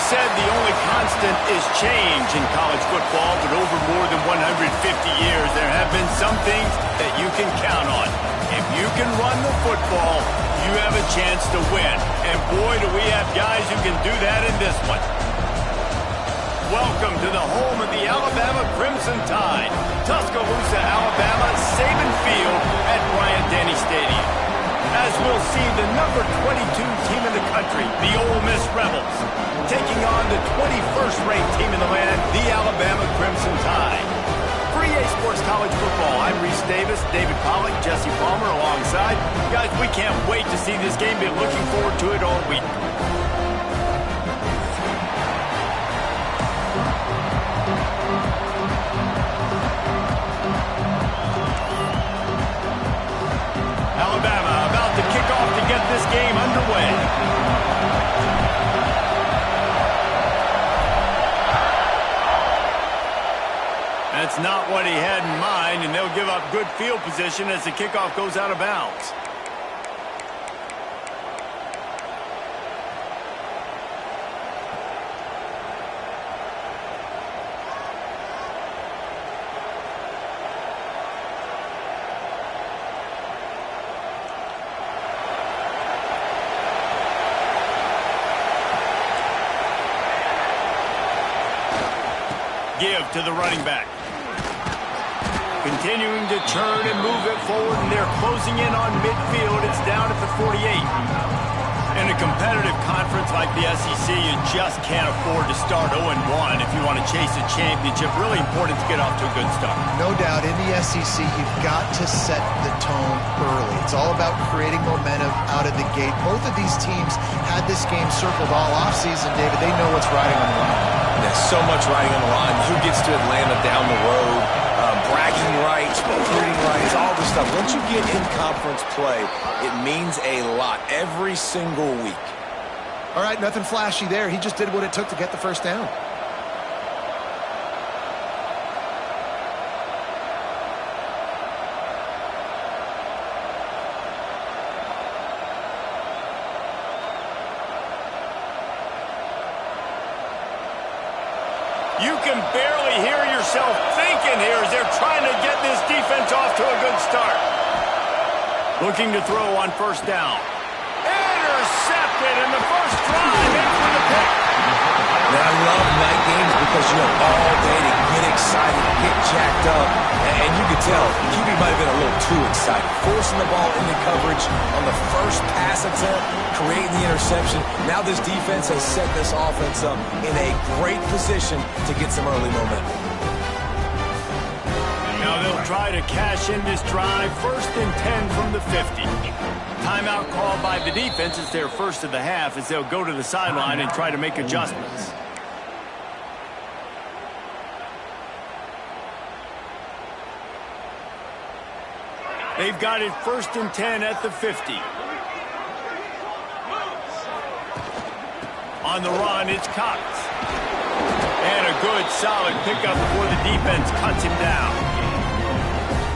said the only constant is change in college football, but over more than 150 years, there have been some things that you can count on. If you can run the football, you have a chance to win. And boy, do we have guys who can do that in this one. Welcome to the home of the Alabama Crimson Tide. Tuscaloosa, Alabama, Saban Field at Bryant-Denny Stadium. As we'll see the number 22 team in the country, the Ole Miss Rebels, taking on the 21st ranked team in the land, the Alabama Crimson Tide. For EA Sports College Football, I'm Reese Davis, David Pollack, Jesse Palmer alongside. Guys, we can't wait to see this game. Been looking forward to it all week. Alabama about to kick off to get this game underway. That's not what he had in mind, and they'll give up good field position as the kickoff goes out of bounds. Give to the running back. Continuing to turn and move it forward, and they're closing in on midfield. It's down at the 48. In a competitive conference like the SEC, you just can't afford to start 0-1 if you want to chase a championship. Really important to get off to a good start. No doubt, in the SEC, you've got to set the tone early. It's all about creating momentum out of the gate. Both of these teams had this game circled all offseason, David. They know what's riding on the line. There's so much riding on the line. Who gets to Atlanta down the road? Bragging rights, recruiting rights, all this stuff. Once you get in conference play, it means a lot every single week. All right, nothing flashy there. He just did what it took to get the first down. You can barely hear yourself thinking here as they're trying to get this defense off to a good start. Looking to throw on first down. Intercepted in the first drive in for the pick. Now, I love night games because you have all day to get excited, get jacked up, and you can tell QB might have been a little too excited. Forcing the ball into coverage on the first pass attempt, creating the interception. Now this defense has set this offense up in a great position to get some early momentum. Now they'll try to cash in this drive. 1st and 10 from the 50. Timeout called by the defense. It's their first of the half as they'll go to the sideline and try to make adjustments. They've got it 1st and 10 at the 50. On the run, it's Cox. And a good, solid pickup before the defense cuts him down.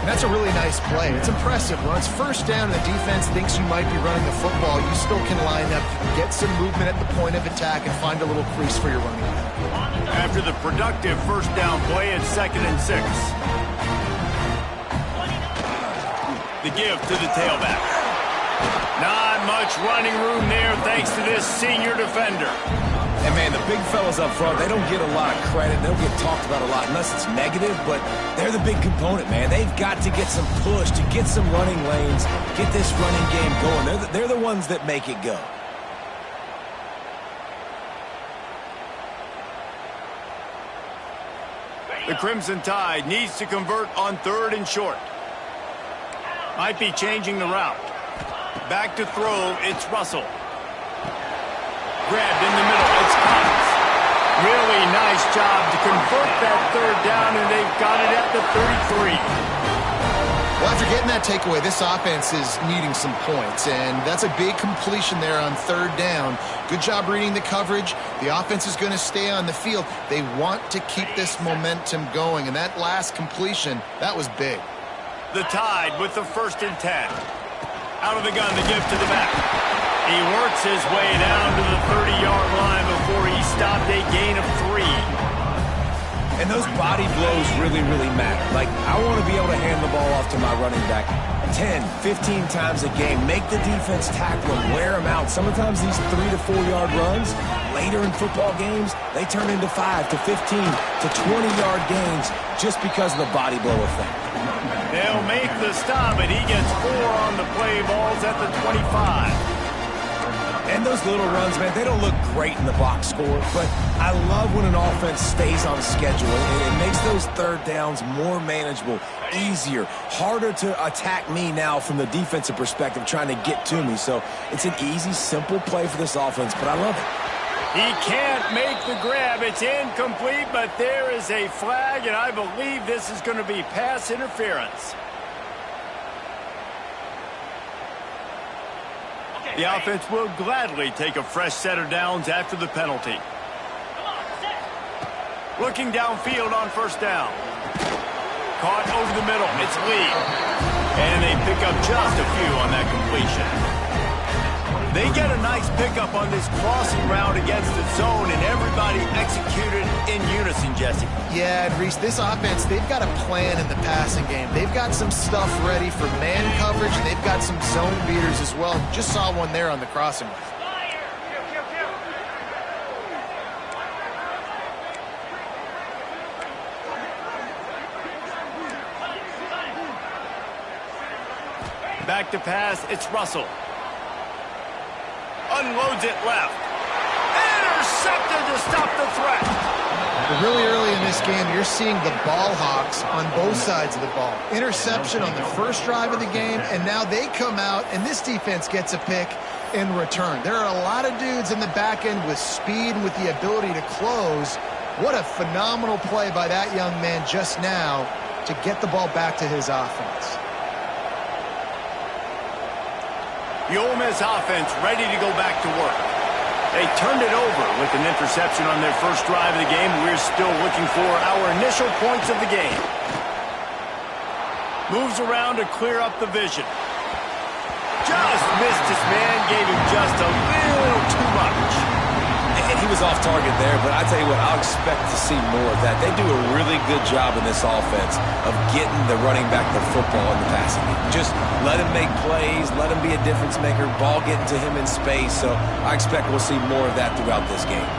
And that's a really nice play. It's impressive. When it's first down and the defense thinks you might be running the football, you still can line up, get some movement at the point of attack, and find a little crease for your running back. After the productive first down play, it's 2nd and 6. The give to the tailback. Not much running room there thanks to this senior defender. And, man, the big fellas up front, they don't get a lot of credit. They don't get talked about a lot unless it's negative, but they're the big component, man. They've got to get some push, to get some running lanes, get this running game going. They're the ones that make it go. The Crimson Tide needs to convert on 3rd and short. Might be changing the route. Back to throw, it's Russell. Grabbed in the middle, it's Cox. Really nice job to convert that 3rd down, and they've got it at the 33. Well, after getting that takeaway, this offense is needing some points, and that's a big completion there on 3rd down. Good job reading the coverage. The offense is going to stay on the field. They want to keep this momentum going, and that last completion, that was big. The Tide with the 1st and 10. Out of the gun, the give to the back. He works his way down to the 30-yard line before he stopped, a gain of 3. And those body blows really, really matter. Like, I want to be able to hand the ball off to my running back 10, 15 times a game. Make the defense tackle them, wear them out. Sometimes these 3 to 4 yard runs, later in football games, they turn into 5 to 15 to 20-yard gains just because of the body blow effect. They'll make the stop, and he gets 4 on the play. Ball's at the 25. And those little runs, man, they don't look great in the box score, but I love when an offense stays on schedule. It makes those third downs more manageable, easier, harder to attack me now from the defensive perspective trying to get to me. So it's an easy, simple play for this offense, but I love it. He can't make the grab. It's incomplete, but there is a flag, and I believe this is going to be pass interference. The offense will gladly take a fresh set of downs after the penalty. Looking downfield on first down. Caught over the middle. It's Lee. And they pick up just a few on that completion. They get a nice pickup on this crossing route against the zone, and everybody executed in unison, Jesse. Yeah, and Reese, this offense, they've got a plan in the passing game. They've got some stuff ready for man coverage, and they've got some zone beaters as well. Just saw one there on the crossing route. Back to pass, it's Russell. Unloads it left. Intercepted to stop the threat. Really early in this game, you're seeing the ball hawks on both sides of the ball. Interception on the first drive of the game, and now they come out, and this defense gets a pick in return. There are a lot of dudes in the back end with speed and with the ability to close. What a phenomenal play by that young man just now to get the ball back to his offense. The Ole Miss offense ready to go back to work. They turned it over with an interception on their first drive of the game. We're still looking for our initial points of the game. Moves around to clear up the vision. Just missed his man, gave him just a little too much. And he was off target there, but I tell you what, I'll expect to see more of that. They do a really good job in this offense of getting the running back the football in the passing game. Just let him make plays, let him be a difference maker, ball getting to him in space. So I expect we'll see more of that throughout this game.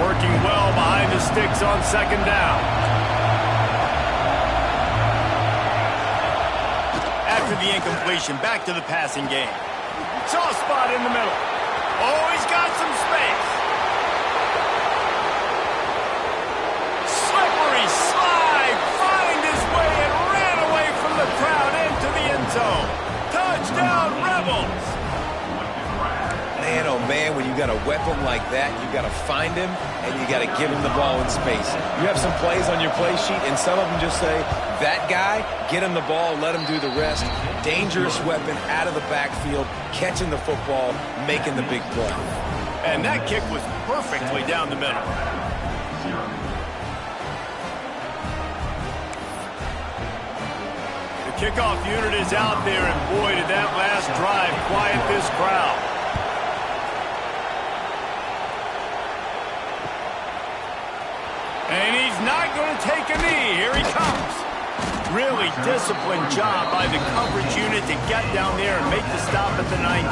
Working well behind the sticks on second down. After the incompletion, back to the passing game. Soft spot in the middle. Oh, he's got some space. Slippery slide, find his way and ran away from the crowd into the end zone. Touchdown, Rebels. Man, oh man, when you got a weapon like that, you got to find him and you got to give him the ball in space. You have some plays on your play sheet, and some of them just say, that guy, get him the ball, let him do the rest. Dangerous weapon out of the backfield, catching the football, making the big play. And that kick was perfectly down the middle. The kickoff unit is out there, and boy, did that last drive quiet this crowd. And he's not going to take a knee. Here he comes. Really disciplined job by the coverage unit to get down there and make the stop at the 19.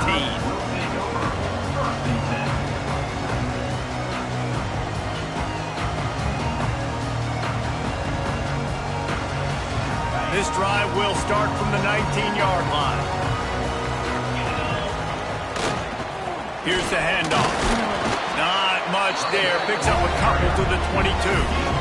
This drive will start from the 19-yard line. Here's the handoff. Not much there. Picks up a couple to the 22.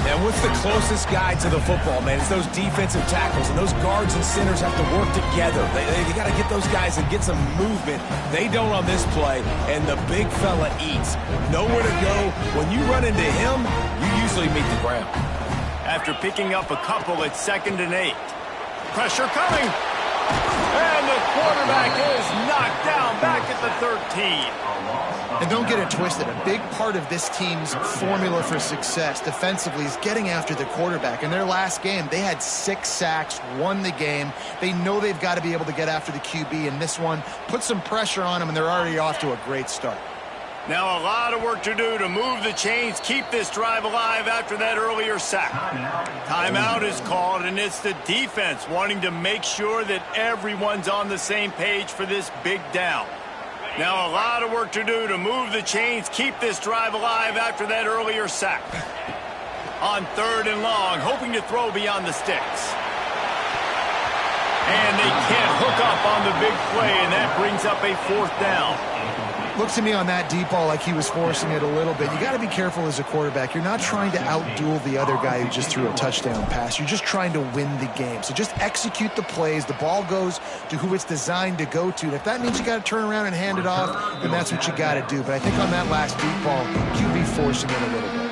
And what's the closest guy to the football, man? It's those defensive tackles, and those guards and centers have to work together. They got to get those guys and get some movement. They don't on this play, and the big fella eats. Nowhere to go. When you run into him, you usually meet the ground. After picking up a couple, it's 2nd and 8. Pressure coming. And the quarterback is knocked down back at the the 13. And don't get it twisted. A big part of this team's formula for success defensively is getting after the quarterback. In their last game, they had 6 sacks, won the game. They know they've got to be able to get after the QB, and this one put some pressure on them, and they're already off to a great start. Now a lot of work to do to move the chains, keep this drive alive after that earlier sack. Timeout is called, and it's the defense wanting to make sure that everyone's on the same page for this big down. Now a lot of work to do to move the chains, keep this drive alive after that earlier sack. On 3rd and long, hoping to throw beyond the sticks. And they can't hook up on the big play, and that brings up a 4th down. Looks to me on that deep ball like he was forcing it a little bit. You got to be careful as a quarterback. You're not trying to outduel the other guy who just threw a touchdown pass. You're just trying to win the game. So just execute the plays. The ball goes to who it's designed to go to. And if that means you got to turn around and hand it off, then that's what you got to do. But I think on that last deep ball, QB forcing it a little bit.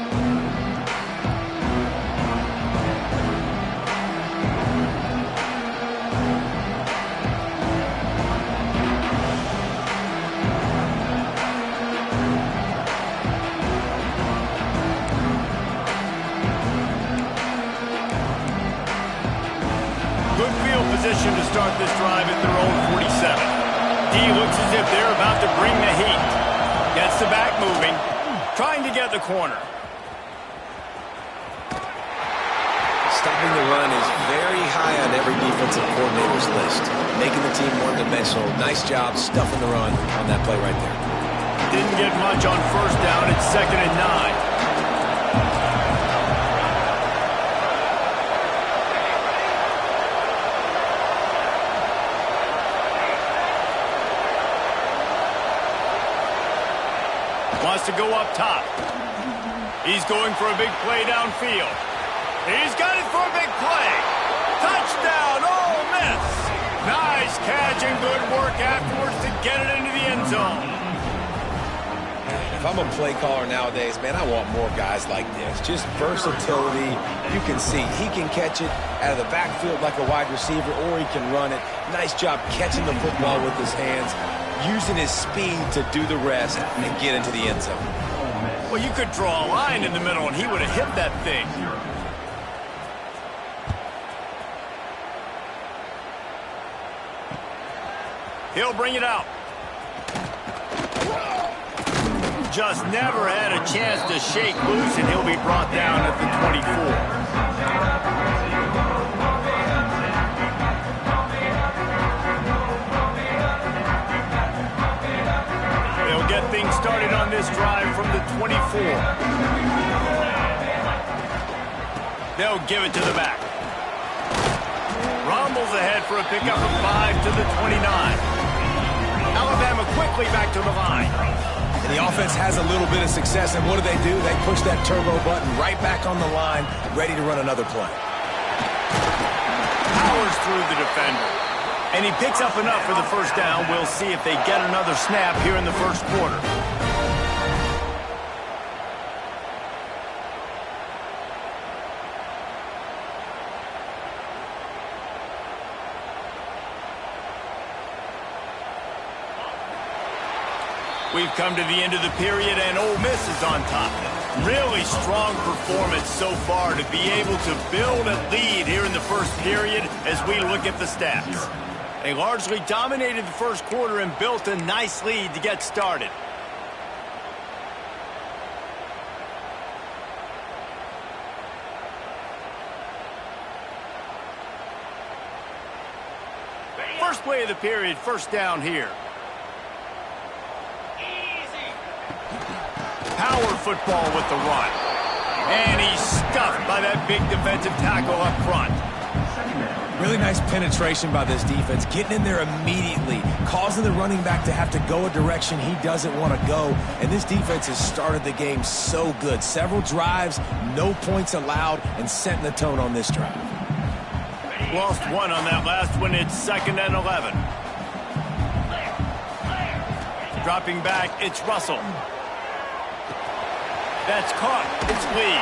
Position to start this drive at their own 47. D looks as if they're about to bring the heat. Gets the back moving, trying to get the corner. Stopping the run is very high on every defensive coordinator's list. Making the team one-dimensional. Nice job stuffing the run on that play right there. Didn't get much on 1st down. It's 2nd and 9. Wants to go up top. He's going for a big play downfield. He's got it for a big play. Touchdown, Ole Miss. Nice catch and good work afterwards to get it into the end zone. If I'm a play caller nowadays, man, I want more guys like this. Just versatility. You can see he can catch it out of the backfield like a wide receiver, or he can run it. Nice job catching the football with his hands, using his speed to do the rest and get into the end zone. Well, you could draw a line in the middle, and he would have hit that thing. He'll bring it out. Just never had a chance to shake loose, and he'll be brought down at the 24. Get things started on this drive from the 24. They'll give it to the back. Rumbles ahead for a pickup of 5 to the 29. Alabama quickly back to the line. And the offense has a little bit of success, and what do? They push that turbo button right back on the line, ready to run another play. Powers through the defender. And he picks up enough for the 1st down. We'll see if they get another snap here in the 1st quarter. We've come to the end of the period, and Ole Miss is on top. Really strong performance so far to be able to build a lead here in the 1st period as we look at the stats. They largely dominated the 1st quarter and built a nice lead to get started. First play of the period, 1st down here. Power football with the run. And he's stuffed by that big defensive tackle up front. Really nice penetration by this defense, getting in there immediately, causing the running back to have to go a direction he doesn't want to go. And this defense has started the game so good. Several drives, no points allowed, and setting the tone on this drive. Lost one on that last one. It's 2nd and 11. Dropping back, it's Russell. That's caught. It's Lee.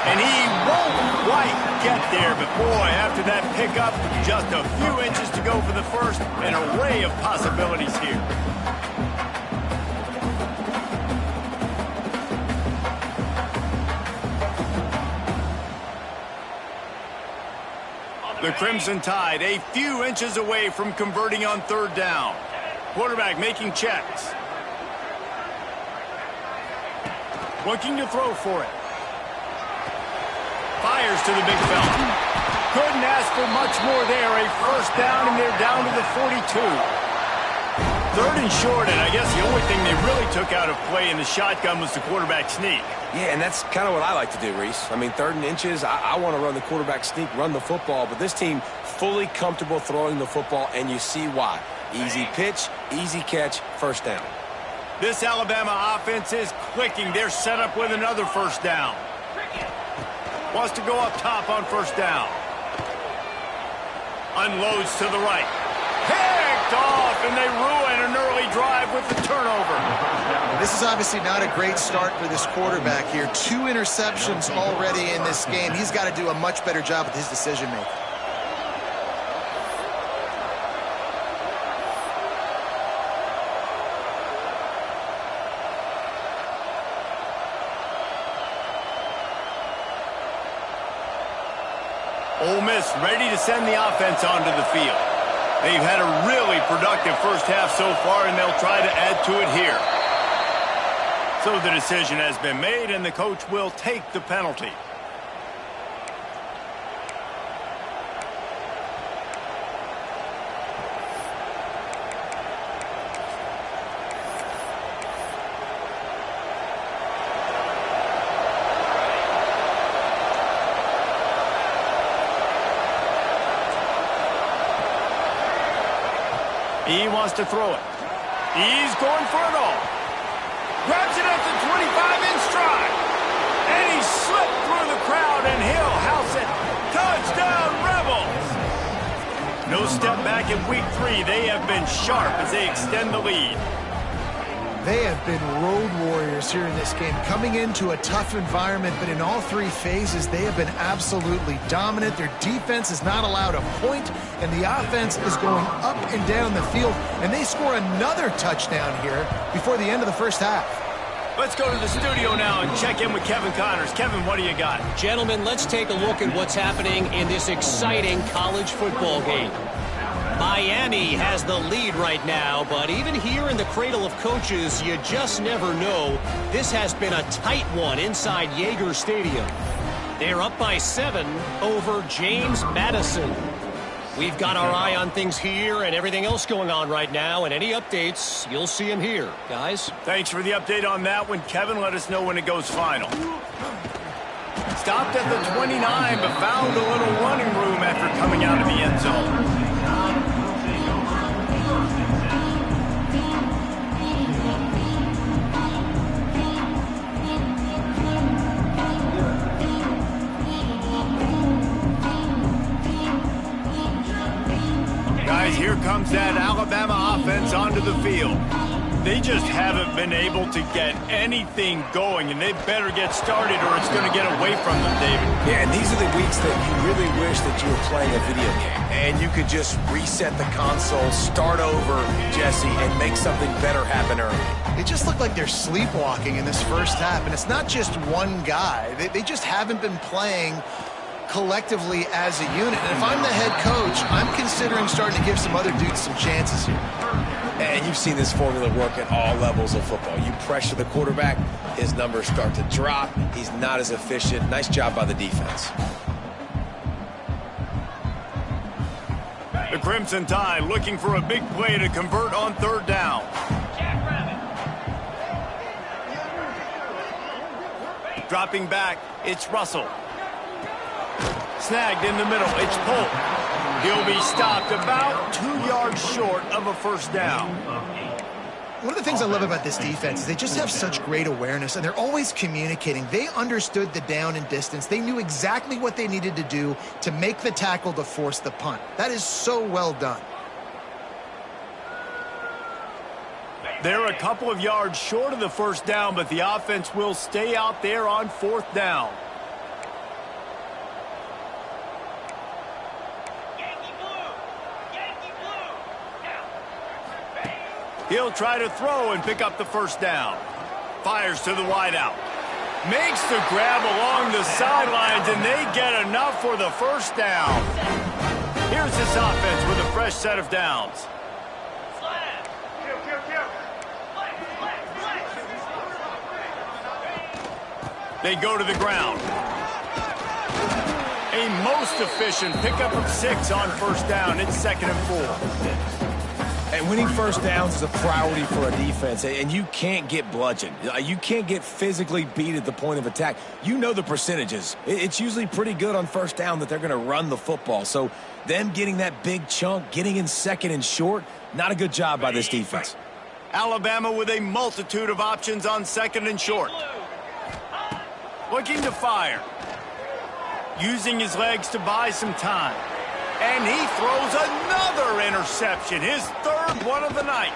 And he won't quite get there, but boy, after that pickup, just a few inches to go for the 1st, an array of possibilities here. The Crimson Tide a few inches away from converting on third down. Quarterback making checks. Looking to throw for it. Fires to the big fella. Couldn't ask for much more there. A first down, and they're down to the 42. Third and short, and I guess the only thing they really took out of play in the shotgun was the quarterback sneak. Yeah, and that's kind of what I like to do, Reese. I mean, third and inches, I want to run the quarterback sneak, run the football, but this team fully comfortable throwing the football, and you see why. Easy pitch, easy catch, first down. This Alabama offense is clicking. They're set up with another first down. Wants to go up top on first down. Unloads to the right. Picked off, and they ruin an early drive with the turnover. This is obviously not a great start for this quarterback here. 2 interceptions already in this game. He's got to do a much better job with his decision-making. Ole Miss ready to send the offense onto the field. They've had a really productive first half so far, and they'll try to add to it here. So the decision has been made, and the coach will take the penalty. He wants to throw it. He's going for it all. Grabs it at the 25 in stride. And he slipped through the crowd, and he'll house it. Touchdown, Rebels! No step back in week 3. They have been sharp as they extend the lead. They have been road warriors here in this game, coming into a tough environment, but in all 3 phases, they have been absolutely dominant. Their defense is not allowed a point, and the offense is going up and down the field, and they score another touchdown here before the end of the first half. Let's go to the studio now and check in with Kevin Connors. Kevin, what do you got? Gentlemen, let's take a look at what's happening in this exciting college football game. Miami has the lead right now, but even here in the cradle of coaches, you just never know. This has been a tight one inside Yager Stadium. They're up by 7 over James Madison. We've got our eye on things here and everything else going on right now, and any updates, you'll see them here. Guys? Thanks for the update on that one, Kevin. Let us know when it goes final. Stopped at the 29, but found a little running room after coming out of the end zone. Guys, here comes that Alabama offense onto the field. They just haven't been able to get anything going, and they better get started or it's going to get away from them, David. Yeah, and these are the weeks that you really wish that you were playing a video game, and you could just reset the console, start over, Jesse, and make something better happen early. It just looked like they're sleepwalking in this first half, and it's not just one guy. They just haven't been playing collectively as a unit. And if I'm the head coach, I'm considering starting to give some other dudes some chances here. And you've seen this formula work at all levels of football. You pressure the quarterback, his numbers start to drop. He's not as efficient. Nice job by the defense. The Crimson Tide looking for a big play to convert on third down. Dropping back, it's Russell. Snagged in the middle, it's Polk. He'll be stopped about 2 yards short of a first down. One of the things I love about this defense is they just have such great awareness, and they're always communicating. They understood the down and distance. They knew exactly what they needed to do to make the tackle to force the punt. That is so well done. They're a couple of yards short of the first down, but the offense will stay out there on fourth down. He'll try to throw and pick up the first down. Fires to the wideout. Makes the grab along the sidelines, and they get enough for the first down. Here's this offense with a fresh set of downs. They go to the ground. A most efficient pickup of 6 on first down. It's 2nd and 4. And winning first downs is a priority for a defense, and you can't get bludgeoned. You can't get physically beat at the point of attack. You know the percentages. It's usually pretty good on first down that they're going to run the football. So them getting that big chunk, getting in 2nd and short, not a good job by this defense. Alabama with a multitude of options on 2nd and short. Looking to fire. Using his legs to buy some time. And he throws another interception, his 3rd one of the night.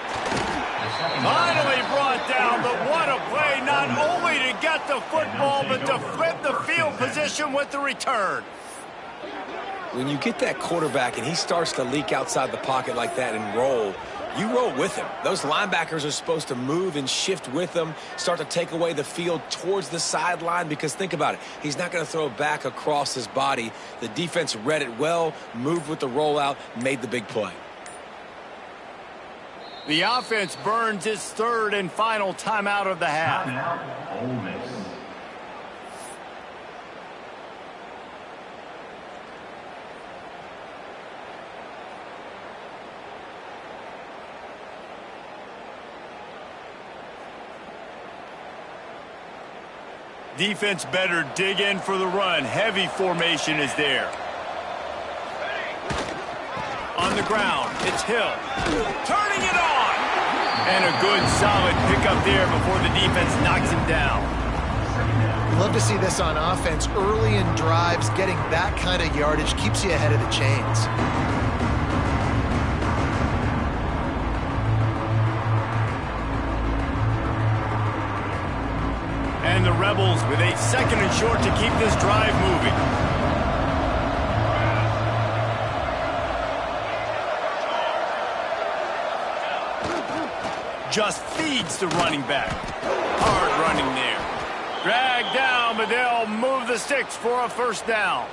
Finally brought down, but what a play, not only to get the football, but to flip the field position with the return. When you get that quarterback and he starts to leak outside the pocket like that and roll, you roll with him. Those linebackers are supposed to move and shift with him, start to take away the field towards the sideline, because think about it. He's not going to throw back across his body. The defense read it well, moved with the rollout, made the big play. The offense burns its 3rd and final timeout of the half. Ole Miss. Defense better dig in for the run. Heavy formation is there. On the ground, it's Hill. Turning it on! And a good, solid pickup there before the defense knocks him down. Love to see this on offense. Early in drives, getting that kind of yardage keeps you ahead of the chains. And the Rebels with a 2nd and short to keep this drive moving. Just feeds the running back. Hard running there. Dragged down, but they'll move the sticks for a first down.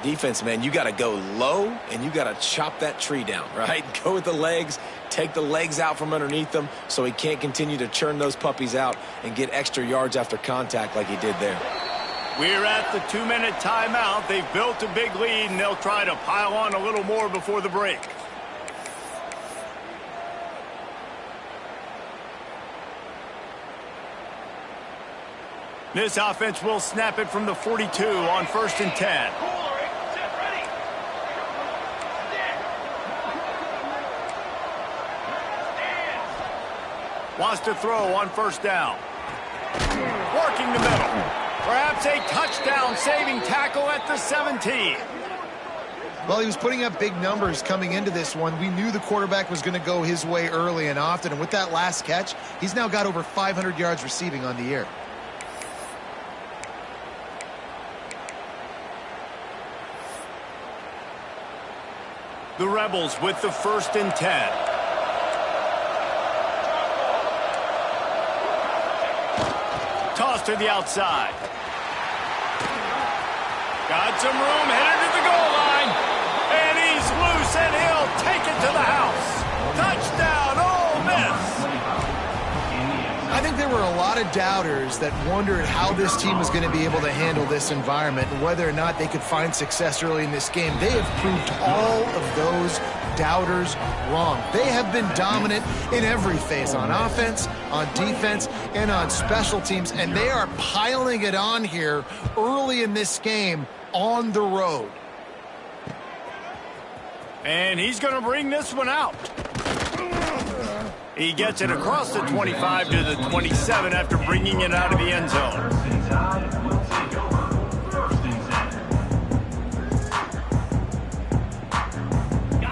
Defense, man, you got to go low, and you got to chop that tree down, right? Go with the legs, take the legs out from underneath them so he can't continue to churn those puppies out and get extra yards after contact like he did there. We're at the 2-minute timeout. They've built a big lead, and they'll try to pile on a little more before the break. This offense will snap it from the 42 on 1st and 10. Wants to throw on first down. Working the middle. Perhaps a touchdown-saving tackle at the 17. Well, he was putting up big numbers coming into this one. We knew the quarterback was going to go his way early and often. And with that last catch, he's now got over 500 yards receiving on the year. The Rebels with the 1st and 10. Toss to the outside. Got some room, headed to the goal line. And he's loose, and he'll take it to the house. Touchdown, Ole Miss. I think there were a lot of doubters that wondered how this team was going to be able to handle this environment and whether or not they could find success early in this game. They have proved all of those doubters wrong. They have been dominant in every phase, on offense, on defense, and on special teams, and they are piling it on here early in this game on the road. And he's going to bring this one out. He gets it across the 25 to the 27 after bringing it out of the end zone.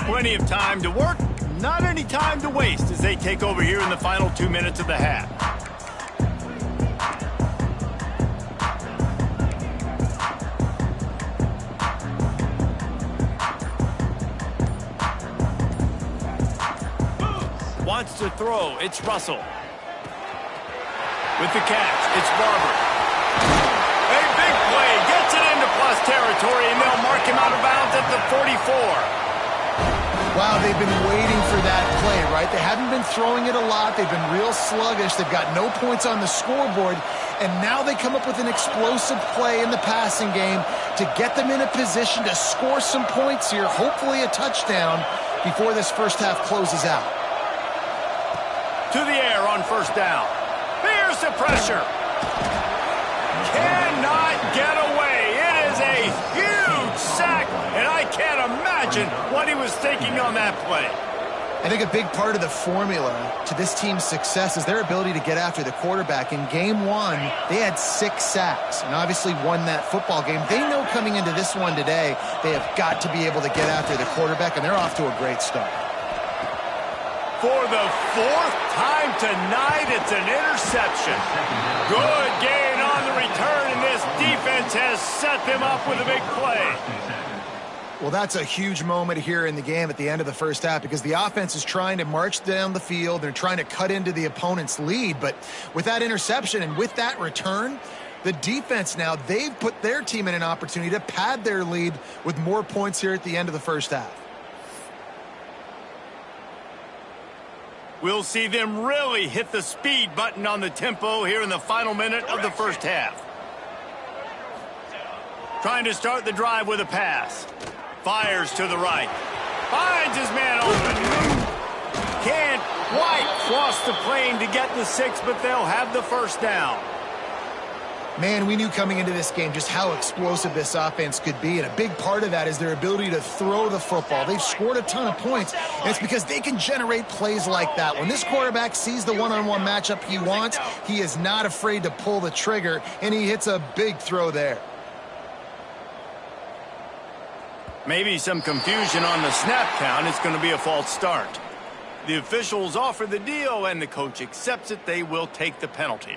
Plenty of time to work, not any time to waste as they take over here in the final 2 minutes of the half. Wants to throw, it's Russell. With the catch, it's Barber. A big play, gets it into plus pass territory, and they'll mark him out of bounds at the 44. Wow, they've been waiting for that play, right? They haven't been throwing it a lot. They've been real sluggish. They've got no points on the scoreboard. And now they come up with an explosive play in the passing game to get them in a position to score some points here, hopefully a touchdown, before this first half closes out. To the air on first down. Here's the pressure. Cannot get away. It is a huge sack, and I can't imagine what he was thinking on that play. I think a big part of the formula to this team's success is their ability to get after the quarterback. In game one, they had 6 sacks and obviously won that football game. They know coming into this one today, they have got to be able to get after the quarterback, and they're off to a great start. For the 4th time tonight, it's an interception. Good gain on the return, and this defense has set them up with a big play. Well, that's a huge moment here in the game at the end of the first half because the offense is trying to march down the field. They're trying to cut into the opponent's lead. But with that interception and with that return, the defense now, they've put their team in an opportunity to pad their lead with more points here at the end of the first half. We'll see them really hit the speed button on the tempo here in the final minute of the first half. Trying to start the drive with a pass. Fires to the right. Finds his man open. Can't quite cross the plane to get the 6, but they'll have the first down. Man, we knew coming into this game just how explosive this offense could be, and a big part of that is their ability to throw the football. They've scored a ton of points, and it's because they can generate plays like that. When this quarterback sees the one-on-one matchup he wants, he is not afraid to pull the trigger, and he hits a big throw there. Maybe some confusion on the snap count. It's going to be a false start. The officials offer the deal, and the coach accepts it. They will take the penalty.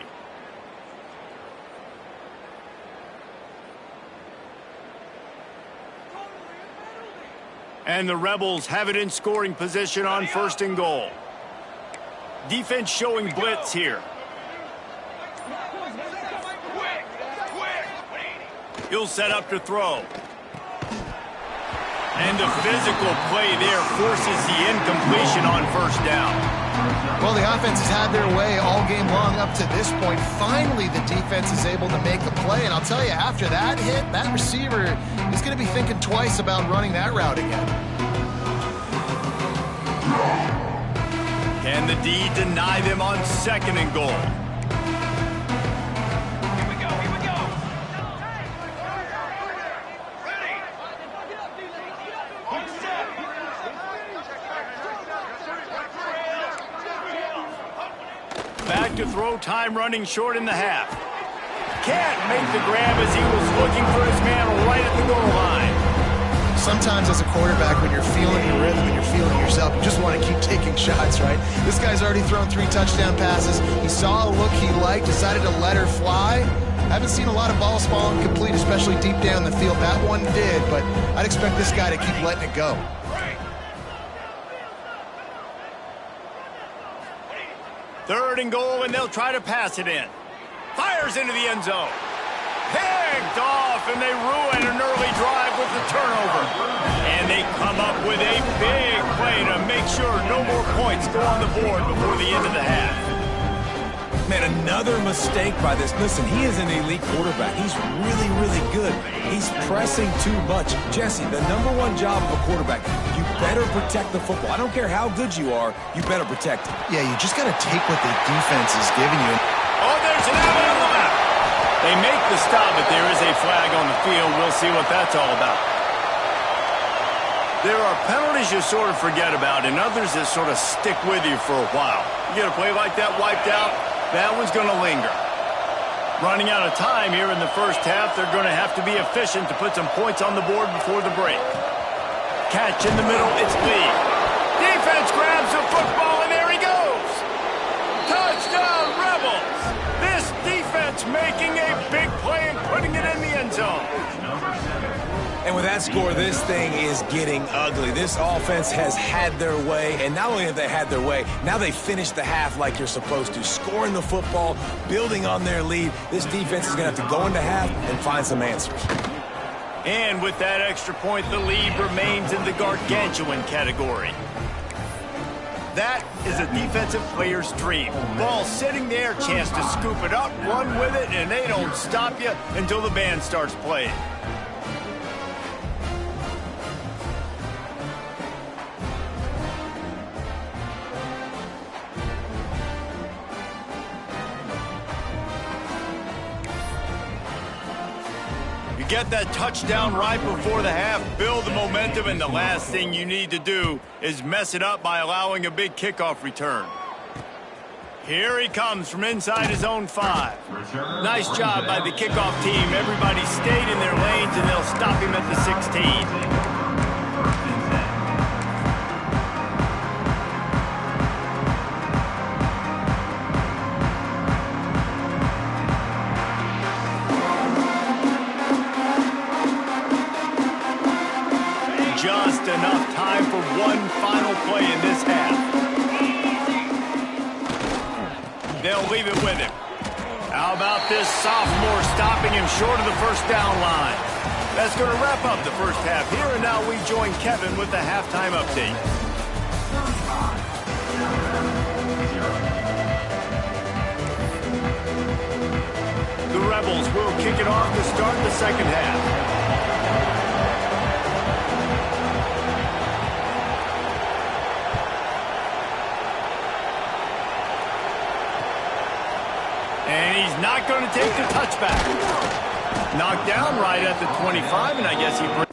And the Rebels have it in scoring position on 1st and goal. Defense showing blitz here. He'll set up to throw. And a physical play there forces the incompletion on first down. Well, the offense has had their way all game long up to this point. Finally, the defense is able to make a play. And I'll tell you, after that hit, that receiver is going to be thinking twice about running that route again. Can the D deny them on 2nd and goal? Back to throw, time running short in the half. Can't make the grab as he was looking for his man right at the goal line. Sometimes as a quarterback, when you're feeling your rhythm and you're feeling yourself, you just want to keep taking shots, right? This guy's already thrown 3 touchdown passes. He saw a look he liked, decided to let her fly. Haven't seen a lot of balls falling complete, especially deep down the field. That one did, but I'd expect this guy to keep letting it go. Third and goal, and they'll try to pass it in. Fires into the end zone. Picked off, and they ruin an early drive with the turnover. And they come up with a big play to make sure no more points go on the board before the end of the half. Man, another mistake by this. Listen, he is an elite quarterback. He's really, really good. He's pressing too much. Jesse, the #1 job of a quarterback, you better protect the football. I don't care how good you are, you better protect it. Yeah, you just got to take what the defense is giving you. Oh, there's an out on the left. They make the stop, but there is a flag on the field. We'll see what that's all about. There are penalties you sort of forget about and others that sort of stick with you for a while. You get a play like that wiped out, that one's going to linger. Running out of time here in the first half, they're going to have to be efficient to put some points on the board before the break. Catch in the middle, it's Lee. Defense grabs the football, and there he goes. Touchdown, Rebels. This defense making a big play and putting it in the end zone. And with that score, this thing is getting ugly. This offense has had their way, and not only have they had their way, now they finished the half like you're supposed to, scoring the football, building on their lead. This defense is going to have to go into half and find some answers. And with that extra point, the lead remains in the gargantuan category. That is a defensive player's dream. Ball sitting there, chance to scoop it up, run with it, and they don't stop you until the band starts playing. Get that touchdown right before the half, build the momentum, and the last thing you need to do is mess it up by allowing a big kickoff return. Here he comes from inside his own 5. Nice job by the kickoff team. Everybody stayed in their lanes, and they'll stop him at the 16. Just enough time for one final play in this half. They'll leave it with him. How about this sophomore stopping him short of the first down line? That's going to wrap up the first half here, and now we join Kevin with the halftime update. The Rebels will kick it off to start the second half. And he's not going to take the touchback. Knocked down right at the 25, and I guess he brings...